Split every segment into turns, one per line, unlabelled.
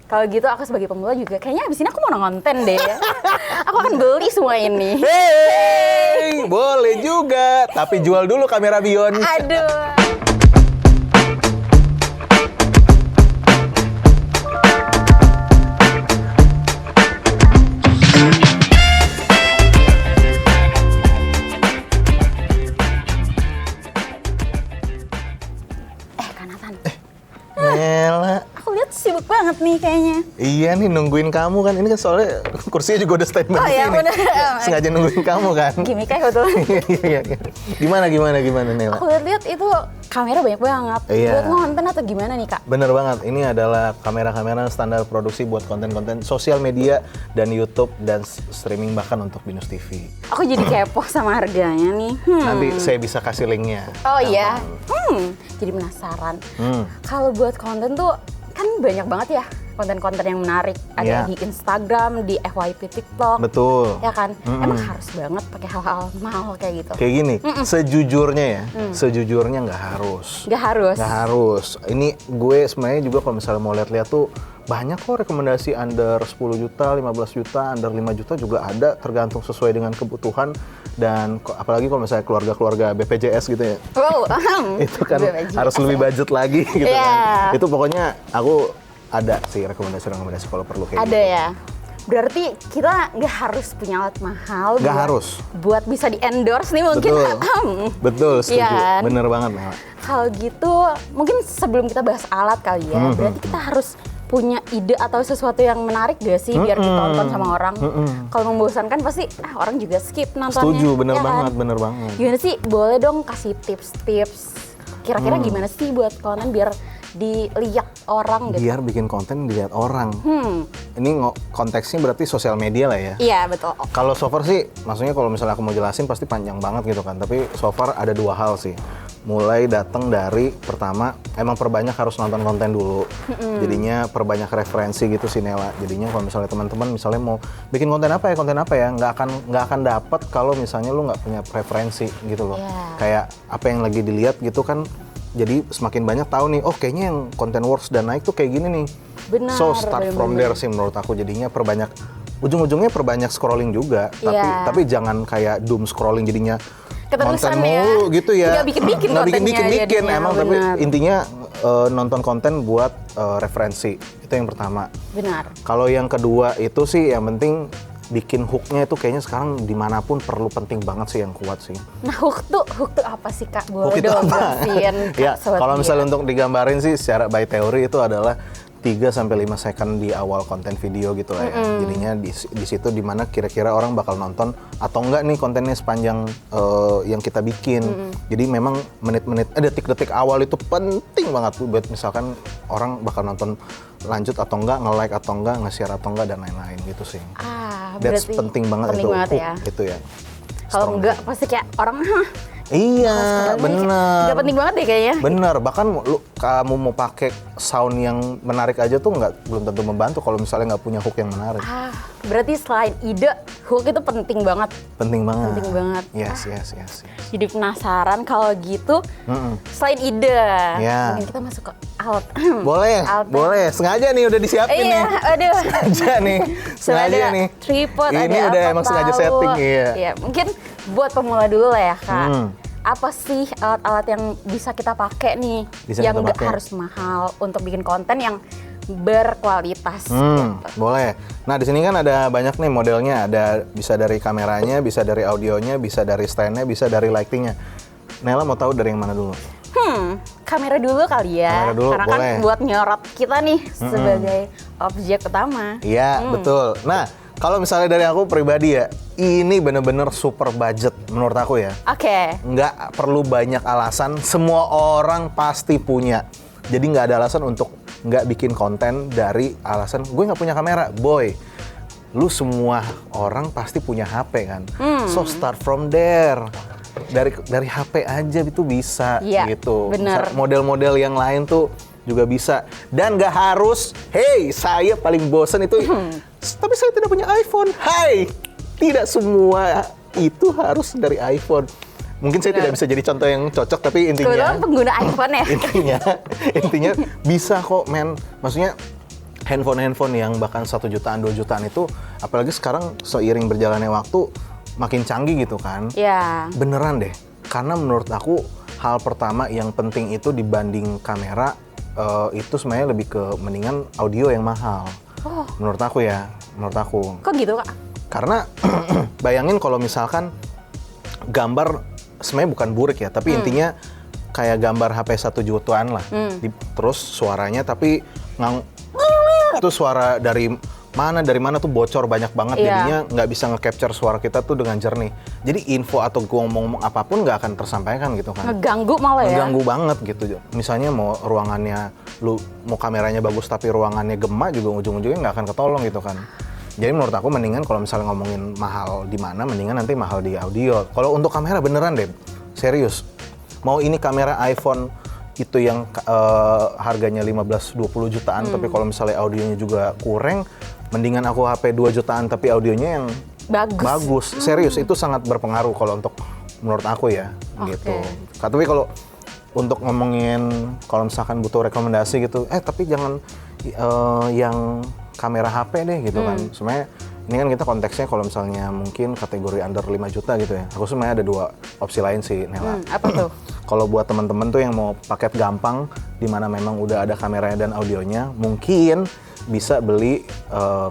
Kalau gitu aku sebagai pemula juga kayaknya abis ini aku mau nonton deh. Aku akan beli semua ini.
Hey, boleh juga. Tapi jual dulu kamera Bion.
Aduh. Kak Nathan.
Nela.
Aku lihat sibuk banget nih kayaknya.
Iya nih nungguin kamu kan. Ini kan soalnya kursinya juga udah standby
Oh
di
iya,
sini.
bener.
Sengaja nungguin kamu kan.
Gimik kayak kebetulan.
Iya. Gimana Nela?
Aku lihat itu kamera banyak banget.
Iya.
Buat ngonten atau gimana nih Kak?
Bener banget, ini adalah kamera-kamera standar produksi buat konten-konten sosial media dan YouTube dan streaming bahkan untuk Binus TV.
Aku jadi kepo sama harganya nih.
Nanti saya bisa kasih linknya.
Oh iya. Jadi penasaran. Kalau buat konten tuh kan banyak banget ya konten-konten yang menarik. Ada
Iya.
di Instagram, di FYP TikTok.
Betul.
Ya kan? Emang harus banget pakai hal-hal mahal kayak gitu.
Kayak gini, sejujurnya ya, sejujurnya nggak harus.
Nggak harus.
Nggak harus. Ini gue sebenarnya juga kalau misalnya mau lihat-lihat tuh banyak kok rekomendasi under 10 juta, 15 juta, under 5 juta juga ada tergantung sesuai dengan kebutuhan dan apalagi kalau misalnya keluarga-keluarga BPJS gitu ya.
Wow.
Itu kan
BPJS.
harus lebih budget lagi gitu
Iya.
kan. Itu pokoknya aku ada sih rekomendasi kalau perlu kayak
Ada
gitu.
ya. Berarti kita nggak harus punya alat mahal.
Nggak
buat-
harus.
Buat bisa di endorse nih mungkin.
Betul, setuju.
Iya kan?
Bener banget, Mel.
Kalau gitu, mungkin sebelum kita bahas alat kali ya, berarti kita harus punya ide atau sesuatu yang menarik gak sih biar ditonton sama orang. Kalau membosankan pasti orang juga skip nontonnya.
Setuju, bener
ya kan?
banget, bener banget.
Gimana sih? Boleh dong kasih tips-tips. Kira-kira gimana sih buat konten biar dilihat orang gitu?
Biar bikin konten dilihat orang. Ini konteksnya berarti sosial media lah ya.
Iya betul.
Kalau so far sih, maksudnya kalau misalnya aku mau jelasin pasti panjang banget gitu kan. Tapi so far ada dua hal sih. Mulai datang dari pertama, emang perbanyak harus nonton konten dulu. Jadinya perbanyak referensi gitu sih Nela. Jadinya kalau misalnya teman-teman misalnya mau bikin konten apa ya, nggak akan dapet kalau misalnya lu nggak punya preferensi gitu loh.
Yeah.
Kayak apa yang lagi dilihat gitu kan. Jadi semakin banyak tahu nih, oh kayaknya yang konten works dan naik tuh kayak gini nih.
Benar.
So start from there sih menurut aku, jadinya perbanyak, ujung-ujungnya perbanyak scrolling juga,
Iya.
tapi jangan kayak doom scrolling jadinya
Keterusan
konten
ya.
mulu gitu ya.
Nggak bikin-bikin
Nggak
kontennya
bikin-bikin
jadinya,
emang, tapi
benar.
intinya nonton konten buat referensi, itu yang pertama.
Benar.
Kalau yang kedua itu sih yang penting bikin hooknya itu kayaknya sekarang dimanapun perlu, penting banget sih yang kuat sih.
Nah hook tuh apa sih Kak? Boleh
Hook itu
dong
apa?
jelasin, Kak,
Ya,
sobat
kalau
Dia.
misalnya untuk digambarin sih secara by teori itu adalah 3-5 second di awal konten video gitu lah ya. Jadinya di situ dimana kira-kira orang bakal nonton atau enggak nih kontennya sepanjang yang kita bikin. Jadi memang menit-menit, detik-detik awal itu penting banget buat misalkan orang bakal nonton lanjut atau enggak, nge-like atau enggak, nge-share atau enggak, dan lain-lain gitu sih.
berarti
That's penting banget itu,
banget
hook
ya.
itu ya.
Kalau
Strong.
enggak pasti kayak orang
Iya, bener.
Gak penting banget deh kayaknya.
Bener, bahkan kamu mau pakai sound yang menarik aja tuh belum tentu membantu kalau misalnya nggak punya hook yang menarik.
Berarti selain ide, hook itu penting banget.
Penting banget.
Penting banget.
Yes.
Jadi penasaran kalau gitu, selain ide,
Ya.
mungkin kita masuk ke alat.
Boleh,
Alat.
boleh. Sengaja nih udah disiapin nih.
Iya, aduh.
Sengaja
Ada
nih.
tripod,
Ini
ada
udah
apa
emang sengaja
tahu.
setting, iya.
Iya, mungkin buat pemula dulu lah ya Kak. Apa sih alat-alat yang bisa kita pakai nih,
Bisa
yang
kita
nggak
pakai.
harus mahal untuk bikin konten yang berkualitas?
Boleh. Nah, di sini kan ada banyak nih modelnya. Ada bisa dari kameranya, bisa dari audionya, bisa dari stand-nya, bisa dari lighting-nya. Nela mau tahu dari yang mana dulu?
Kamera dulu kali ya,
Kamera dulu,
karena
boleh.
kan buat nyorot kita nih sebagai objek utama.
Iya, betul. Nah, kalau misalnya dari aku pribadi ya, ini bener-bener super budget menurut aku ya.
Oke.
Nggak perlu banyak alasan, semua orang pasti punya. Jadi nggak ada alasan untuk nggak bikin konten dari alasan gue nggak punya kamera. Boy, lu semua orang pasti punya HP kan. So start from there. Dari HP aja itu bisa
Iya,
gitu.
bener.
Model-model yang lain tuh juga bisa. Dan nggak harus, hey saya paling bosan itu, tapi saya tidak punya iPhone. Hai, tidak semua itu harus dari iPhone. Mungkin saya tidak bisa jadi contoh yang cocok, tapi intinya
Kebetulan pengguna iPhone ya.
intinya bisa kok men. Maksudnya handphone yang bahkan 1 jutaan, 2 jutaan itu, apalagi sekarang seiring berjalannya waktu makin canggih gitu kan.
Iya.
Beneran deh, karena menurut aku hal pertama yang penting itu dibanding kamera itu sebenarnya lebih ke mendingan audio yang mahal. Menurut aku ya, menurut aku.
Kok gitu, Kak?
Karena bayangin kalau misalkan gambar sebenarnya bukan burik ya, tapi intinya kayak gambar HP 1 jutaan lah. Terus suaranya tapi itu suara dari mana tuh bocor banyak banget, jadinya nggak bisa nge-capture suara kita tuh dengan jernih. Jadi info atau gue ngomong apapun nggak akan tersampaikan gitu kan.
Ngeganggu malah ya?
Ngeganggu banget gitu. Misalnya mau ruangannya, mau kameranya bagus tapi ruangannya gema juga ujung-ujungnya nggak akan ketolong gitu kan. Jadi menurut aku mendingan kalau misalnya ngomongin mahal di mana, mendingan nanti mahal di audio. Kalau untuk kamera beneran deh, serius. Mau ini kamera iPhone itu yang harganya 15-20 jutaan, tapi kalau misalnya audionya juga kurang, mendingan aku HP 2 jutaan tapi audionya yang bagus. Serius, itu sangat berpengaruh kalau untuk menurut aku ya, gitu. Tapi kalau untuk ngomongin kalau misalkan butuh rekomendasi gitu, tapi jangan yang kamera HP deh gitu kan. Sebenarnya ini kan kita konteksnya kalau misalnya mungkin kategori under 5 juta gitu ya. Aku sebenarnya ada 2 opsi lain sih, Nela.
Apa tuh?
Kalau buat teman-teman tuh yang mau paket gampang, di mana memang udah ada kameranya dan audionya, mungkin bisa beli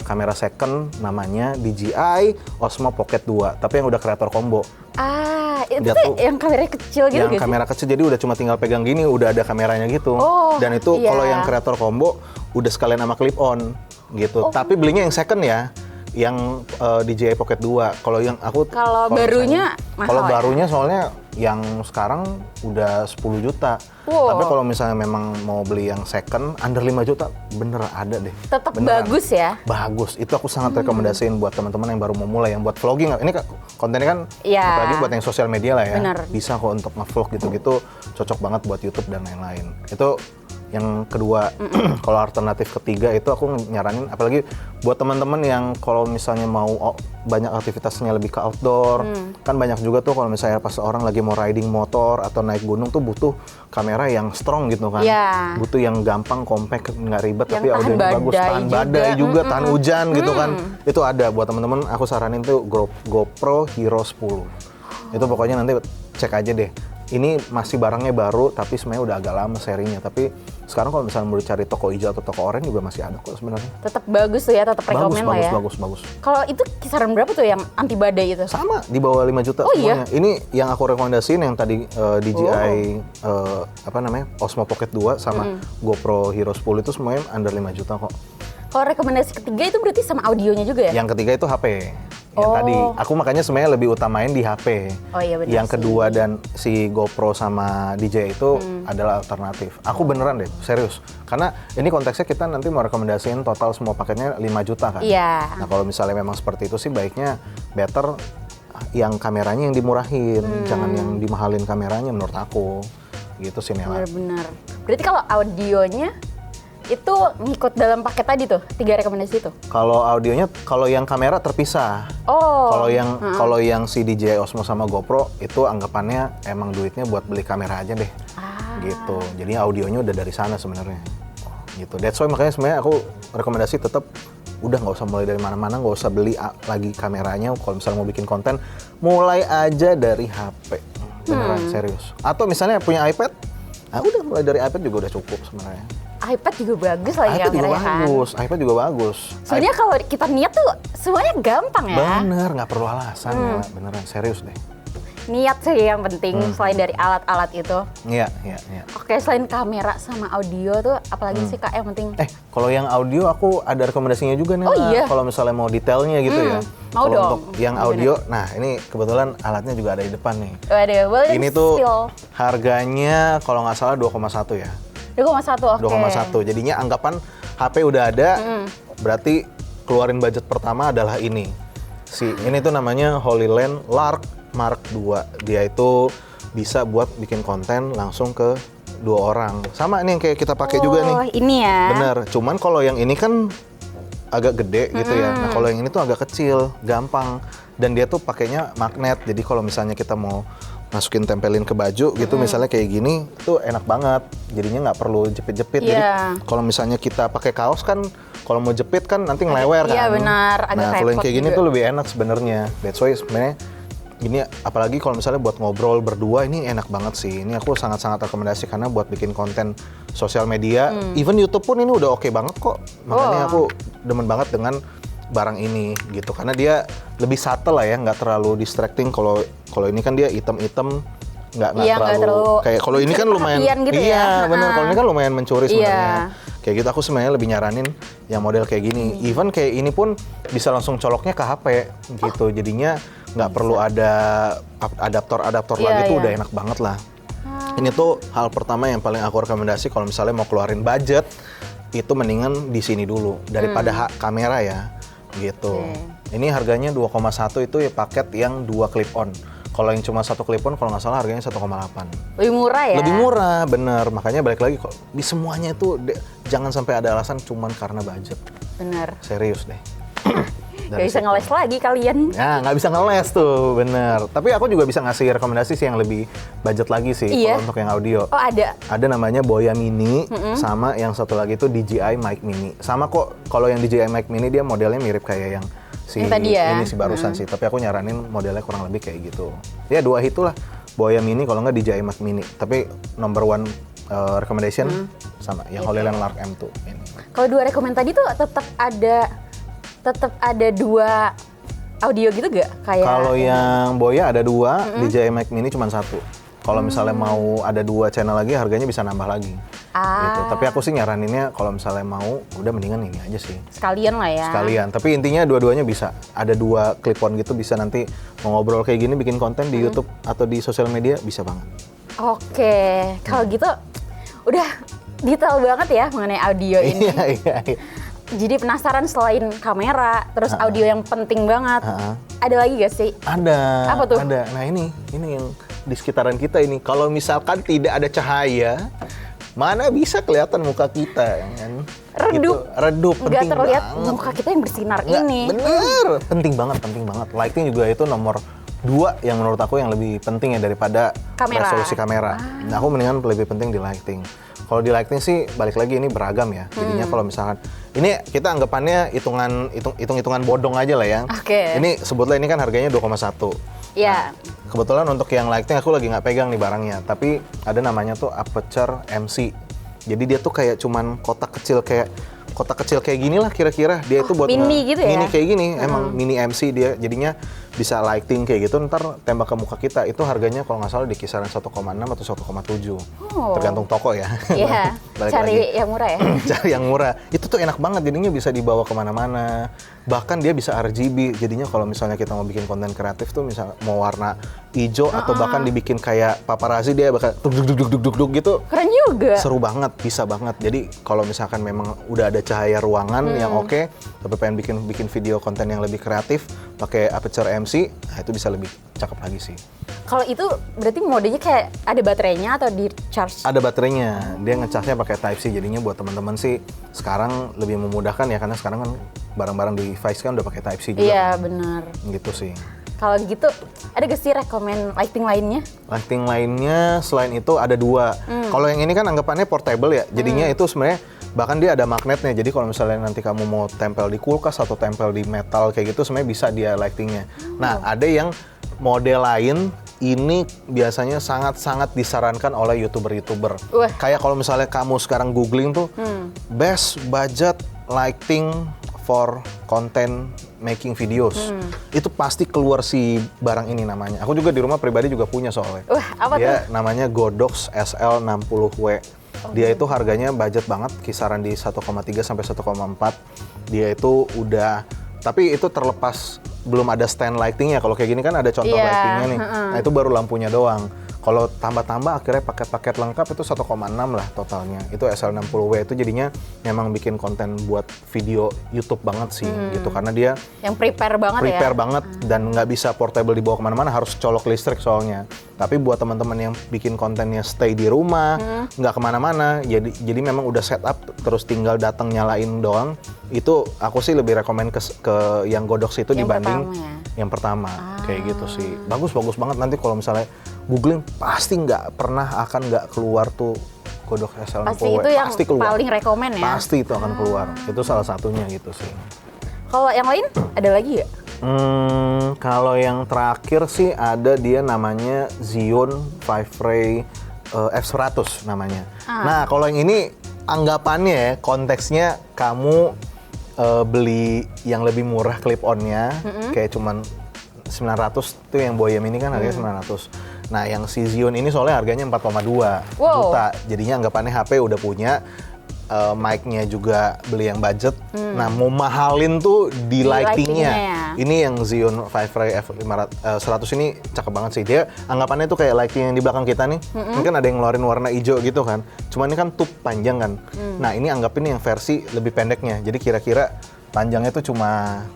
kamera second namanya DJI Osmo Pocket 2, tapi yang udah kreator combo.
Itu tuh yang kameranya kecil gitu.
Yang kamera kecil, jadi udah cuma tinggal pegang gini, udah ada kameranya gitu. Dan itu kalau yang kreator combo udah sekalian sama clip on gitu. Tapi belinya yang second ya, yang DJI Pocket 2. Kalau yang aku
barunya mahal.
Kalau barunya soalnya yang sekarang udah 10 juta. Tapi kalau misalnya memang mau beli yang second under 5 juta, bener ada deh.
Tetap bagus ya?
Bagus. Itu aku sangat rekomendasiin buat teman-teman yang baru mau mulai, yang buat vlogging. Ini kontennya kan apalagi buat yang sosial media lah ya.
Bener.
Bisa kok untuk nge-vlog gitu-gitu, cocok banget buat YouTube dan lain-lain. Itu yang kedua. Kalau alternatif ketiga itu aku nyaranin, apalagi buat teman-teman yang kalau misalnya mau banyak aktivitasnya lebih ke outdoor, kan banyak juga tuh kalau misalnya pas orang lagi mau riding motor atau naik gunung tuh butuh kamera yang strong gitu kan. Butuh yang gampang, compact, nggak ribet, yang tapi audionya bagus, tahan badai juga, tahan hujan gitu kan. Itu ada buat teman-teman, aku saranin tuh GoPro Hero 10. Itu pokoknya nanti cek aja deh. Ini masih barangnya baru, tapi sebenarnya udah agak lama serinya. Tapi sekarang kalau misalnya mau dicari toko hijau atau toko oranye juga masih ada kok sebenarnya.
Tetap bagus tuh ya, tetap rekomen lah ya.
Bagus.
Kalau itu kisaran berapa tuh yang anti badai itu?
Sama, di bawah 5 juta semuanya. Iya? Ini yang aku rekomendasiin yang tadi DJI Osmo Pocket 2 sama GoPro Hero 10 itu semuanya under 5 juta kok.
Kalau rekomendasi ketiga itu berarti sama audionya juga ya?
Yang ketiga itu HP. Yang tadi, aku makanya sebenarnya lebih utamain di HP.
Iya benar.
Yang kedua dan si GoPro sama DJI itu adalah alternatif. Aku beneran deh, serius. Karena ini konteksnya kita nanti mau rekomendasiin total semua paketnya 5 juta kan.
Iya.
Nah kalau misalnya memang seperti itu sih baiknya better yang kameranya yang dimurahin. Jangan yang dimahalin kameranya menurut aku. Gitu sih Nela.
Benar-benar. Berarti kalau audionya itu ngikut dalam paket tadi tuh, 3 rekomendasi itu?
Kalau audionya, kalau yang kamera terpisah. Kalau yang si DJI Osmo sama GoPro itu anggapannya emang duitnya buat beli kamera aja deh. Gitu. Jadi audionya udah dari sana sebenarnya. Gitu. That's why makanya sebenarnya aku rekomendasi tetap udah nggak usah mulai dari mana-mana, nggak usah beli lagi kameranya. Kalau misalnya mau bikin konten, mulai aja dari HP. Beneran serius. Atau misalnya punya iPad, udah mulai dari iPad juga udah cukup sebenarnya.
iPad juga bagus lagi kameranya.
iPad juga bagus.
Sebenarnya kalau kita niat tuh semuanya gampang ya.
Bener, nggak perlu alasan ya, beneran serius deh.
Niat sih yang penting selain dari alat-alat itu.
Iya.
Oke, selain kamera sama audio tuh apalagi sih Kak yang penting?
Kalau yang audio aku ada rekomendasinya juga nih.
Iya?
Kalau misalnya mau detailnya gitu ya.
Mau
kalau
dong.
untuk yang audio, nah ini kebetulan alatnya juga ada di depan nih.
Waduh, boleh
ini tuh harganya kalau nggak salah 2,1 ya.
2,1, oke.
2,1. Jadinya anggapan HP udah ada, berarti keluarin budget pertama adalah ini. Ini tuh namanya HoloLens Lark Mark II. Dia itu bisa buat bikin konten langsung ke 2 orang. Sama ini yang kayak kita pakai juga nih.
Ini ya.
Bener. Cuman kalau yang ini kan agak gede gitu ya. Nah kalau yang ini tuh agak kecil, gampang. Dan dia tuh pakainya magnet. Jadi kalau misalnya kita mau masukin tempelin ke baju gitu, misalnya kayak gini, itu enak banget. Jadinya nggak perlu jepit-jepit. Jadi kalau misalnya kita pakai kaos kan, kalau mau jepit kan nanti ngelewer kan.
Iya benar, agak
Nah kalau yang kayak gini
juga.
tuh lebih enak sebenarnya. That's why sebenarnya ini apalagi kalau misalnya buat ngobrol berdua ini enak banget sih. Ini aku sangat-sangat rekomendasi karena buat bikin konten sosial media, even YouTube pun ini udah oke banget kok. Makanya aku demen banget dengan barang ini gitu karena dia lebih subtle lah ya, nggak terlalu distracting. Kalau ini kan dia item-item nggak terlalu kayak kalau ini kan lumayan
gitu
iya
ya.
benar, kalau ini kan lumayan mencuri sebenarnya.
Iya.
Kayak gitu aku sebenarnya lebih nyaranin yang model kayak gini. Even kayak ini pun bisa langsung coloknya ke HP gitu. Jadinya nggak perlu ada adaptor lagi tuh udah enak banget lah. Ini tuh hal pertama yang paling aku rekomendasi kalau misalnya mau keluarin budget, itu mendingan di sini dulu daripada kamera ya gitu. Ini harganya 2,1 itu ya paket yang 2 clip on. Kalau yang cuma 1 clip on kalau nggak salah harganya 1,8.
Lebih murah ya?
Lebih murah, bener. Makanya balik lagi kok di semuanya itu jangan sampai ada alasan cuman karena budget.
Bener.
Serius deh.
Gak bisa ngeles lagi kalian.
Ya, nggak bisa ngeles tuh, bener. Tapi aku juga bisa ngasih rekomendasi sih yang lebih budget lagi sih kalau untuk yang audio.
Oh ada?
Ada namanya Boya Mini, sama yang satu lagi itu DJI Mic Mini. Sama kok, kalau yang DJI Mic Mini dia modelnya mirip kayak yang
tadi ya?
ini si barusan sih. Tapi aku nyaranin modelnya kurang lebih kayak gitu. Ya dua itulah, Boya Mini kalau nggak DJI Mic Mini. Tapi number one recommendation sama yang HoloLens Lark M2 ini.
Kalau 2 rekomend tadi tuh tetap ada 2 audio gitu gak? Kayak
Kalau yang Boya ada 2, DJI Mic Mini cuma 1. Kalau misalnya mau ada 2 channel lagi, harganya bisa nambah lagi. Gitu. Tapi aku sih nyaraninnya kalau misalnya mau, udah mendingan ini aja sih.
sekalian lah ya.
Sekalian. Tapi intinya dua-duanya bisa. Ada 2 clip on gitu, bisa nanti mau ngobrol kayak gini, bikin konten di YouTube atau di sosial media, bisa banget.
Oke, kalau gitu udah detail banget ya mengenai audio ini.
Iya.
Jadi penasaran selain kamera, terus audio yang penting banget. Ada lagi gak sih?
Ada.
Apa tuh?
Ada. Nah ini yang di sekitaran kita ini. Kalau misalkan tidak ada cahaya, mana bisa kelihatan muka kita, ya kan?
Redup.
Gitu. Redup,
Nggak
penting
terlihat
banget.
muka kita yang bersinar
Nggak,
ini.
bener, penting banget. Lighting juga itu nomor 2 yang menurut aku yang lebih penting ya daripada resolusi kamera. Nah aku mendingan lebih penting di lighting. Kalau di lighting sih balik lagi ini beragam ya. Jadinya kalau misalkan ini kita anggapannya hitung-hitungan bodong aja lah ya.
Oke.
Ini sebutlah ini kan harganya 2,1.
Iya.
Kebetulan untuk yang lighting aku lagi nggak pegang nih barangnya, tapi ada namanya tuh Aperture MC. Jadi dia tuh kayak cuman kotak kecil kayak gini lah kira-kira. Dia itu buat
mini gitu ya?
Mini kayak gini, emang mini MC dia. Jadinya bisa lighting kayak gitu, ntar tembak ke muka kita. Itu harganya kalau nggak salah di kisaran 1,6 atau 1,7. Tergantung toko ya.
Iya,
Balik
cari
lagi.
yang murah ya.
Cari yang murah. Itu tuh enak banget, jadinya bisa dibawa kemana-mana. Bahkan dia bisa RGB, jadinya kalau misalnya kita mau bikin konten kreatif tuh misal mau warna hijau atau bahkan dibikin kayak paparazzi, dia bakal duk gitu.
Keren juga.
Seru banget, bisa banget. Jadi kalau misalkan memang udah ada cahaya ruangan yang oke, tapi pengen bikin video konten yang lebih kreatif, pakai Aperture MC, nah itu bisa lebih cakep lagi sih.
Kalau itu berarti modenya kayak ada baterainya atau di charge?
Ada baterainya, dia ngecasnya pakai Type C, jadinya buat teman-teman sih sekarang lebih memudahkan ya, karena sekarang kan barang-barang device kan udah pakai Type C juga.
Iya benar.
Gitu sih.
Kalau gitu ada gak sih rekomen lighting lainnya?
Lighting lainnya selain itu ada 2. Kalau yang ini kan anggapannya portable ya, jadinya itu sebenarnya bahkan dia ada magnetnya. Jadi kalau misalnya nanti kamu mau tempel di kulkas atau tempel di metal kayak gitu, sebenarnya bisa dia lightingnya. Nah ada yang model lain. Ini biasanya sangat-sangat disarankan oleh YouTuber. Kayak kalau misalnya kamu sekarang googling tuh, best budget lighting for content making videos. Itu pasti keluar si barang ini namanya. Aku juga di rumah pribadi juga punya soalnya.
Apa
Dia
tuh?
namanya Godox SL60W. Dia itu harganya budget banget, kisaran di 1,3 sampai 1,4. Dia itu udah, tapi itu terlepas belum ada stand lightingnya. Kalau kayak gini kan ada contoh lightingnya nih. Nah itu baru lampunya doang. Kalau tambah-tambah akhirnya paket-paket lengkap itu 1,6 lah totalnya. Itu SL60W itu jadinya memang bikin konten buat video YouTube banget sih gitu. Karena dia
yang prepare banget
banget dan nggak bisa portable dibawa kemana-mana, harus colok listrik soalnya. Tapi buat teman-teman yang bikin kontennya stay di rumah, nggak kemana-mana, jadi memang udah setup terus tinggal datang nyalain doang. Itu aku sih lebih rekomen ke yang Godox itu
yang
dibanding
pertama ya?
yang pertama. Kayak gitu sih. Bagus banget nanti kalau misalnya googling pasti nggak pernah akan nggak keluar tuh kodok SL60W.
Pasti itu yang
pasti keluar.
paling rekomen ya?
Pasti itu akan keluar. Itu salah satunya gitu sih.
Kalau yang lain ada lagi nggak?
Kalau yang terakhir sih ada dia namanya Xeon 5 Ray F100 namanya. Nah kalau yang ini anggapannya ya, konteksnya kamu beli yang lebih murah clip-on-nya, kayak cuman 900 tuh yang Boya Mini kan harganya 900. Nah yang si Xeon ini soalnya harganya 4,2 juta. Jadinya anggapannya HP udah punya, mic-nya juga beli yang budget. Nah mau mahalin tuh di lighting-nya.
Ya.
Ini yang Xeon 5 Ray F100 ini cakep banget sih. Dia anggapannya tuh kayak lighting yang di belakang kita nih. Ini kan ada yang ngeluarin warna hijau gitu kan. Cuma ini kan tube panjang kan. Nah ini anggapin yang versi lebih pendeknya. Jadi kira-kira panjangnya tuh cuma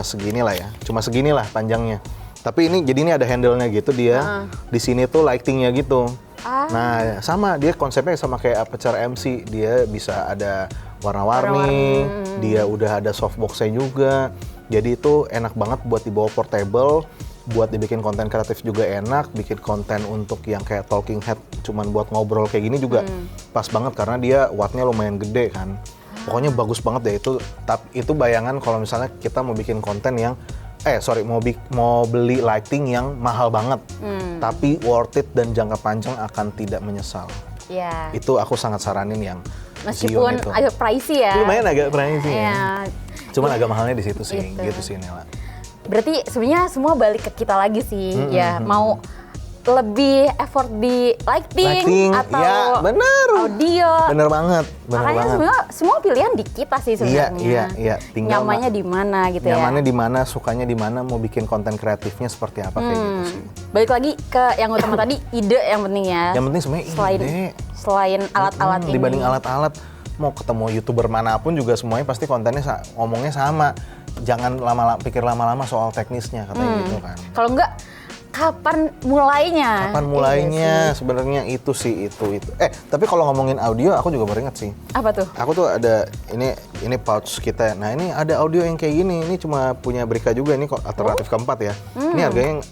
segini lah ya. Cuma segini lah panjangnya. Tapi ini jadi ini ada handle-nya gitu dia. Di sini tuh lighting-nya gitu. Nah, sama dia konsepnya sama kayak Aperture MC. Dia bisa ada warna-warni, dia udah ada softbox-nya juga. Jadi itu enak banget buat dibawa portable, buat dibikin konten kreatif juga enak, bikin konten untuk yang kayak talking head cuman buat ngobrol kayak gini juga pas banget karena dia wattnya lumayan gede kan. Pokoknya bagus banget deh itu. Itu bayangan kalau misalnya kita mau bikin konten yang mau beli lighting yang mahal banget, tapi worth it dan jangka panjang akan tidak menyesal.
Iya.
Itu aku sangat saranin yang
meskipun
Xeon itu.
agak pricey ya.
Lumayan agak pricey ya.
Iya.
Cuman agak mahalnya di situ sih, gitu sih Nela.
Berarti sebenarnya semua balik ke kita lagi sih, ya mau lebih effort di lighting atau
ya, bener.
audio.
Bener banget,
Makanya sebenarnya semua pilihan di kita sih sebenarnya.
Iya. Tinggal
nyamannya di mana gitu ya.
Nyamannya di mana, sukanya di mana, mau bikin konten kreatifnya seperti apa kayak gitu sih.
Balik lagi ke yang utama tadi, ide yang penting ya.
Yang penting sebenarnya ide.
Selain alat-alat ini.
Dibanding alat-alat, mau ketemu YouTuber manapun juga semuanya pasti kontennya ngomongnya sama. Jangan pikir lama-lama soal teknisnya katanya gitu kan.
Kalau enggak, kapan mulainya?
Kapan mulainya? Sebenarnya itu sih itu. Tapi kalau ngomongin audio, aku juga baru ingat sih.
Apa tuh?
Aku tuh ada ini pouch kita. Nah ini ada audio yang kayak gini. Ini cuma punya Brika juga. Ini kok alternatif keempat ya. Ini harganya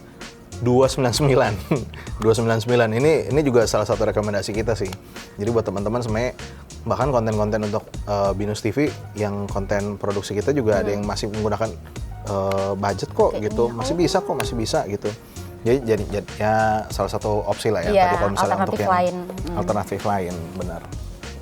299. 299. Ini juga salah satu rekomendasi kita sih. Jadi buat teman-teman sebenarnya bahkan konten-konten untuk Binus TV yang konten produksi kita juga ada yang masih menggunakan budget kok gitu. Masih bisa gitu. Jadi ya salah satu opsi lah ya tadi kalau misalnya untuk yang alternatif lain, benar.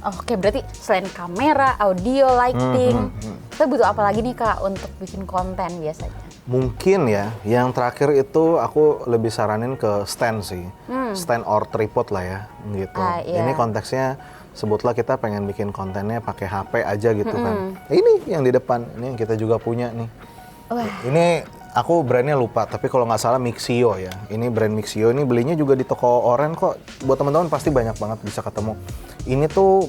Oke, berarti selain kamera, audio, lighting, kita butuh apa lagi nih Kak untuk bikin konten biasanya?
Mungkin ya, yang terakhir itu aku lebih saranin ke stand sih, stand or tripod lah ya, gitu.
Iya.
Ini konteksnya sebutlah kita pengen bikin kontennya pakai HP aja gitu kan. Ini yang di depan, ini yang kita juga punya nih. Ini aku brandnya lupa, tapi kalau nggak salah Mixio ya. Ini brand Mixio, ini belinya juga di toko Oren kok. Buat teman-teman pasti banyak banget bisa ketemu. Ini tuh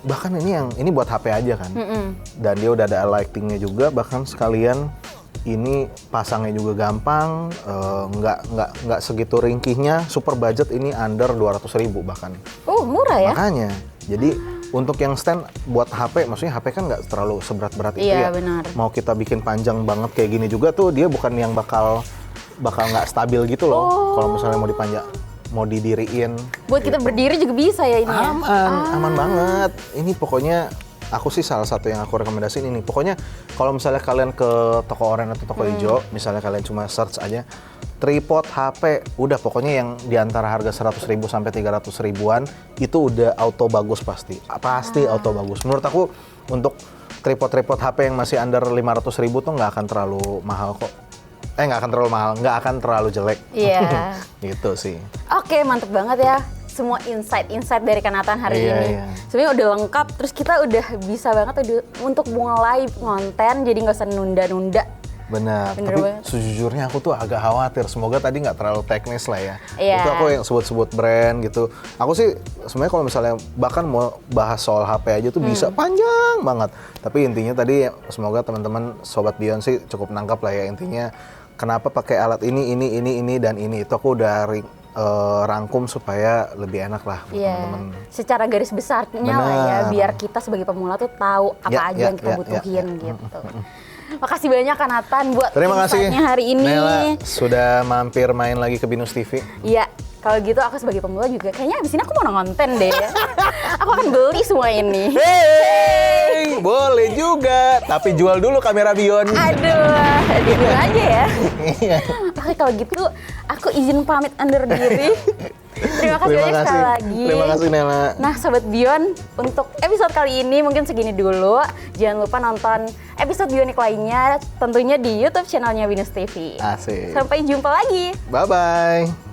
bahkan ini buat HP aja kan. Dan dia udah ada lightingnya juga, bahkan sekalian ini pasangnya juga gampang, nggak segitu ringkihnya, super budget ini under 200.000 bahkan.
Oh murah ya?
Makanya, jadi untuk yang stand buat HP, maksudnya HP kan nggak terlalu seberat-berat itu ya.
Benar.
Mau kita bikin panjang banget kayak gini juga tuh dia bukan yang bakal nggak stabil gitu loh. Kalau misalnya mau didiriin.
Buat kita berdiri juga bisa ya ini.
Aman banget. Ini pokoknya aku sih salah satu yang aku rekomendasiin ini. Pokoknya kalau misalnya kalian ke toko Oren atau toko hijau, misalnya kalian cuma search aja tripod HP, udah pokoknya yang di antara harga 100.000 sampai 300.000-an itu udah auto bagus pasti auto bagus. Menurut aku untuk tripod HP yang masih under 500.000 tuh nggak akan terlalu mahal kok. Nggak akan terlalu jelek.
Iya.
Gitu sih.
Oke, mantep banget ya. Semua insight dari Kanatan hari ini.
Iya.
Sebenarnya udah lengkap, terus kita udah bisa banget untuk mulai konten, jadi nggak usah nunda-nunda.
Benar, tapi sejujurnya aku tuh agak khawatir. Semoga tadi nggak terlalu teknis lah ya.
Yeah.
Itu aku yang sebut-sebut brand gitu. Aku sih sebenarnya kalau misalnya bahkan mau bahas soal HP aja tuh bisa panjang banget. Tapi intinya tadi semoga teman-teman Sobat Bion sih cukup nangkap lah ya. Intinya kenapa pakai alat ini dan ini. Itu aku udah rangkum supaya lebih enak lah buat teman-teman.
Secara garis besarnya lah ya, biar kita sebagai pemula tuh tahu apa aja yang kita butuhin gitu. Makasih banyak Kanatan buat
insight-nya
hari ini.
Nela sudah mampir main lagi ke Binus TV.
Iya, Kalau gitu aku sebagai pemula juga kayaknya abis ini aku mau nonton deh. Aku akan beli semua ini.
Hey, boleh juga, tapi jual dulu kamera Bion.
Aduh, dulu aja ya. Oke, kalau gitu aku izin pamit undur diri. Terima kasih banyak sekali lagi.
Terima kasih Nela.
Nah, Sobat Bion, untuk episode kali ini mungkin segini dulu. Jangan lupa nonton episode Bionik lainnya tentunya di YouTube channelnya Binus TV.
Asik.
Sampai jumpa lagi.
Bye-bye.